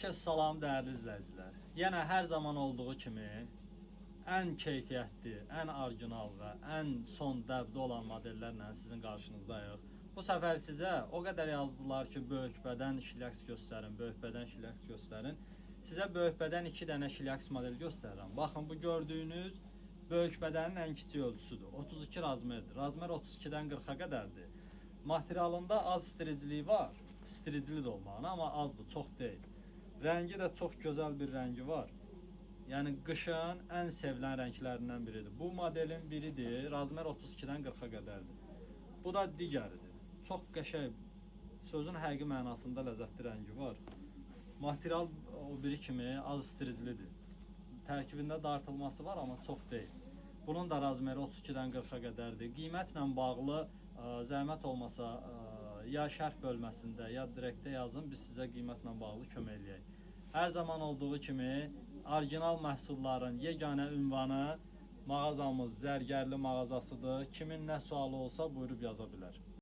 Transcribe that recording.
Hər kəs salam dəyərli izləyicilər. Yenə hər zaman olduğu kimi ən keyfiyyətli, ən orijinal və ən son dəbdə olan modellərlə sizin qarşınızdayıq. Bu səfər sizə o qədər yazdılar ki, böyük bədən şilyaks göstərin, böyük bədən şilyaks göstərin. Sizə böyük bədən 2 dənə şilyaks modeli göstərirəm. Baxın, bu gördüyünüz böyük bədənin ən kiçik ölçüsüdür. 32 razmerdir. Razmer 32-dən 40-a qədərdir. Materialında az istiriciliyi var. İstiricili də olmağına, amma azdır, çox deyil. Rəngi də çox gözəl bir rəngi var. Yəni qışın ən sevilən rənglərindən biridir. Bu modelin biridir. Razmer 32-dən 40-a qədərdir. Bu da digəridir. Çox qəşəng, sözün həqiqi mənasında ləzzətli rəngi var. Material o biri kimi az istiricilidir. Tərkibində dartılması var, amma çox deyil. Bunun da razmeri 32-dən 40-a qədərdir. Qiymətlə bağlı zəhmət olmasa ya şərh bölməsində, ya direktdə yazın, biz sizə qiymətlə bağlı kömək eləyək. Hər zaman olduğu kimi orijinal məhsulların yeganə ünvanı mağazamız Zərgərli mağazasıdır. Kimin nə sualı olsa buyurub yaza bilər.